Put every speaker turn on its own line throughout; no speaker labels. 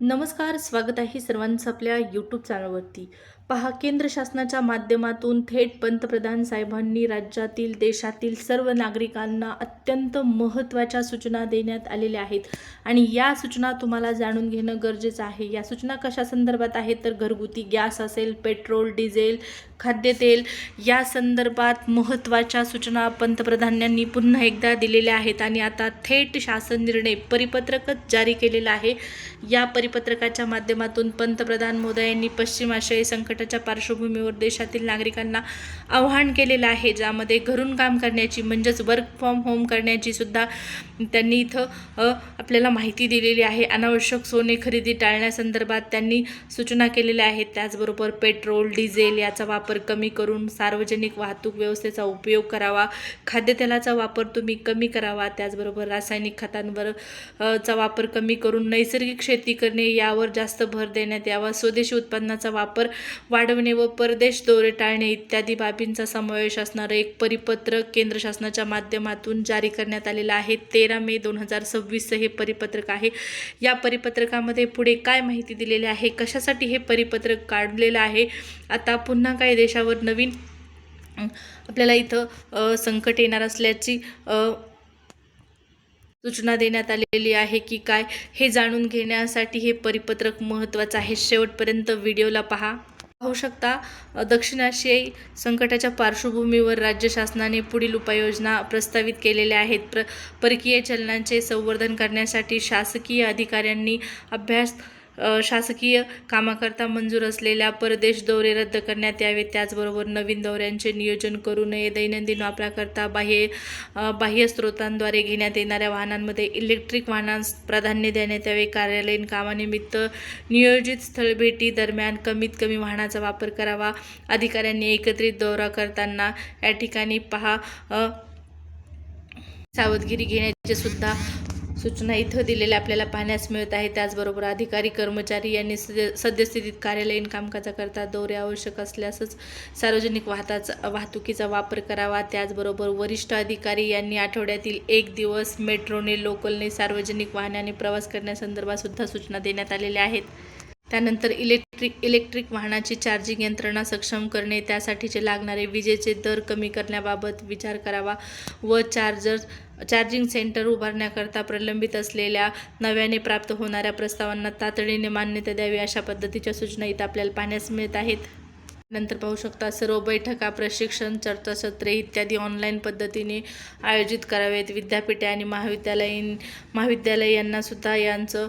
नमस्कार, स्वागत आहे सर्वांचं आपल्या यूट्यूब चॅनलवरती. पहा, केंद्र शासनाच्या माध्यमातून थेट पंतप्रधान साहेबांनी राज्यातील, देशातील सर्व नागरिकांना अत्यंत महत्त्वाच्या सूचना देण्यात आलेल्या आहेत आणि या सूचना तुम्हाला जाणून घेणं गरजेचं आहे. या सूचना कशा संदर्भात आहेत तर घरगुती गॅस असेल, पेट्रोल, डिझेल, खाद्यतेल या संदर्भात महत्त्वाच्या सूचना पंतप्रधानांनी पुन्हा एकदा दिलेल्या आहेत आणि आता थेट शासन निर्णय परिपत्रकच जारी केलेला आहे. या परिपत्रकाच्या माध्यमातून पंतप्रधान मोदयांनी पश्चिम आशियाई संकटाच्या पार्श्वभूमीवर देशातील नागरिकांना आवाहन केलेलं आहे, ज्यामध्ये घरून काम करण्याची म्हणजेच वर्क फ्रॉम होम करण्याची सुद्धा त्यांनी इथं आपल्याला माहिती दिलेली आहे. अनावश्यक सोने खरेदी टाळण्यासंदर्भात त्यांनी सूचना केलेल्या आहेत. त्याचबरोबर पेट्रोल, डिझेल याचा वापर कमी करून सार्वजनिक वाहतूक व्यवस्थेचा उपयोग करावा, खाद्यतेलाचा वापर तुम्ही कमी करावा, त्याचबरोबर रासायनिक खतांवर चा वापर कमी करून नैसर्गिक शेती करणे यावर जास्त भर देण्यात यावा, स्वदेशी उत्पन्नाचा वापर वाढवणे व परदेश दौरे टाळणे इत्यादी बाबींचा समावेश असणारं एक परिपत्रक केंद्र शासनाच्या माध्यमातून जारी करण्यात आलेलं आहे. 13 मे 2026 हे परिपत्रक आहे. या परिपत्रकामध्ये पुढे काय माहिती दिलेली आहे, कशासाठी हे परिपत्रक काढलेलं आहे, आता पुन्हा काही देशावर नवीन आपल्याला इथं संकट येणार असल्याची सूचना देण्यात आलेली आहे की काय, हे जाणून घेण्यासाठी हे परिपत्रक महत्त्वाचं आहे. शेवटपर्यंत व्हिडिओला पाहू शकता. दक्षिण आशियाई संकटाच्या पार्श्वभूमीवर राज्य शासनाने पुढील उपाययोजना प्रस्तावित केलेल्या आहेत. परकीय चलनांचे संवर्धन करण्यासाठी शासकीय अधिकाऱ्यांनी शासकीय कामाकरता मंजूर असलेल्या परदेश दौरे रद्द करण्यात यावे, त्याचबरोबर नवीन दौऱ्यांचे नियोजन करू नये. दैनंदिन वापराकरता बाह्य स्रोतांद्वारे घेण्यात येणाऱ्या वाहनांमध्ये इलेक्ट्रिक वाहनांस प्राधान्य देण्यात यावे. कार्यालयीन कामानिमित्त नियोजित स्थळभेटी दरम्यान कमीत कमी वाहनाचा वापर करावा. अधिकाऱ्यांनी एकत्रित दौरा करताना या ठिकाणी सावधगिरी घेण्याची सुद्धा सूचना इथं दिलेल्या आपल्याला पाहण्यास मिळत आहे. त्याचबरोबर अधिकारी कर्मचारी यांनी सद्यस्थितीत कार्यालयीन कामकाजाकरता दौरे आवश्यक असल्यासच सार्वजनिक वाहतुकीचा वापर करावा. त्याचबरोबर वरिष्ठ अधिकारी यांनी आठवड्यातील 1 दिवस मेट्रोने, लोकलने, सार्वजनिक वाहनाने प्रवास करण्यासंदर्भात सुद्धा सूचना देण्यात आलेल्या आहेत. त्यानंतर इलेक्ट्रिक वाहनाची चार्जिंग यंत्रणा सक्षम करणे, त्यासाठीचे लागणारे विजेचे दर कमी करण्याबाबत विचार करावा व चार्जिंग सेंटर उभारण्याकरता प्रलंबित असलेल्या नव्याने प्राप्त होणाऱ्या प्रस्तावांना तातडीने मान्यता द्यावी, अशा पद्धतीच्या सूचना इथं आपल्याला पाहण्यास मिळत आहेत. नंतर पाहू शकता, सर्व बैठका, प्रशिक्षण, चर्चासत्रे इत्यादी ऑनलाईन पद्धतीने आयोजित करावेत. विद्यापीठे आणि महाविद्यालयांना सुद्धा यांचं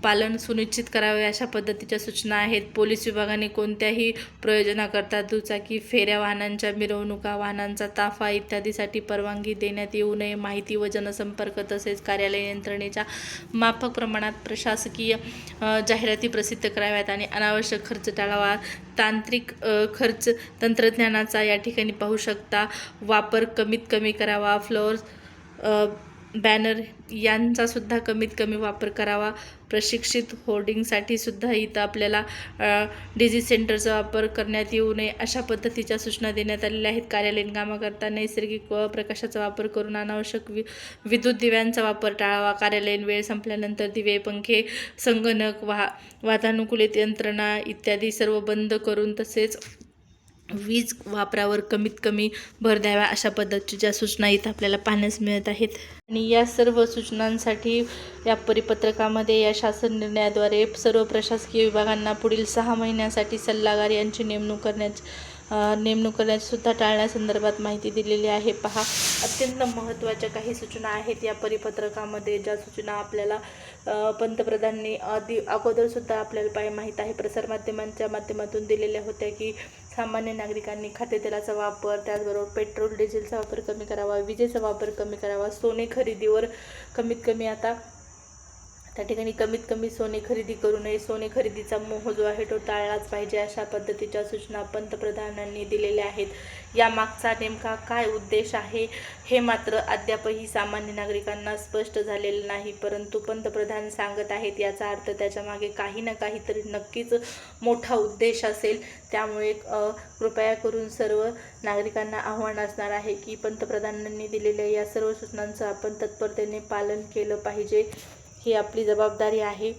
पालन सुनिश्चित करावे, अशा पद्धतीच्या सूचना आहेत. पोलीस विभागाने कोणत्याही प्रयोजनाकरता दुचाकी फेऱ्या, वाहनांच्या मिरवणुका, वाहनांचा ताफा इत्यादीसाठी परवानगी देण्यात येऊ नये. माहिती व जनसंपर्क तसेच कार्यालय यंत्रणेच्या माफक प्रमाणात प्रशासकीय जाहिराती प्रसिद्ध कराव्यात आणि अनावश्यक खर्च टाळावा. तांत्रिक खर्च, तंत्रज्ञानाचा या ठिकाणी पाहू शकता वापर कमीत कमी करावा. फ्लोअर्स, बॅनर यांचा सुद्धा कमीत कमी वापर करावा. प्रशिक्षित होर्डिंगसाठी सुद्धा इथं आपल्याला डिझी सेंटरचा वापर करण्यात येऊ नये, अशा पद्धतीच्या सूचना देण्यात आलेल्या आहेत. कार्यालयीन कामाकरता नैसर्गिक प्रकाशाचा वापर करून अनावश्यक विद्युत दिव्यांचा वापर टाळावा. कार्यालयीन वेळ संपल्यानंतर दिवे, पंखे, संगणक, वातानुकूलित यंत्रणा इत्यादी सर्व बंद करून तसेच वीज वापरावर कमीत कमी भर द्यावा, अशा पद्धतीच्या सूचना इथं आपल्याला पाहण्यास मिळत आहेत. आणि या सर्व सूचनांसाठी या परिपत्रकामध्ये या शासन निर्णयाद्वारे सर्व प्रशासकीय विभागांना पुढील 6 महिन्यांसाठी सल्लागार यांची नेमणूक करण्याची सुद्धा टाळण्यासंदर्भात माहिती दिलेली आहे. पहा, अत्यंत महत्त्वाच्या काही सूचना आहेत या परिपत्रकामध्ये, ज्या सूचना आपल्याला पंतप्रधानांनी अगोदरसुद्धा आपल्याला माहीत आहे, प्रसारमाध्यमांच्या माध्यमातून दिलेल्या होत्या की सामान्य नागरिकांनी खाद्यतेलाचा वापर, त्याचबरोबर पेट्रोल डिझेलचा वापर कमी करावा, विजेचा वापर कमी करावा, सोने खरेदीवर कमीत कमी कमीत कमी सोने खरेदी करू नये, सोने खरेदीचा मोह जो आहे तो टाळलाच पाहिजे, अशा पद्धतीच्या सूचना पंतप्रधानांनी दिलेल्या आहेत. यामागचा नेमका काय उद्देश आहे हे मात्र अद्यापही सामान्य नागरिकांना स्पष्ट झालेलं नाही, परंतु पंतप्रधान सांगत आहेत याचा अर्थ त्याच्यामागे काही ना काहीतरी नक्कीच मोठा उद्देश असेल. त्यामुळे कृपया करून सर्व नागरिकांना आव्हान असणार आहे की पंतप्रधानांनी दिलेल्या या सर्व सूचनांचं आपण तत्परतेने पालन केलं पाहिजे, ही आपली जबाबदारी आहे.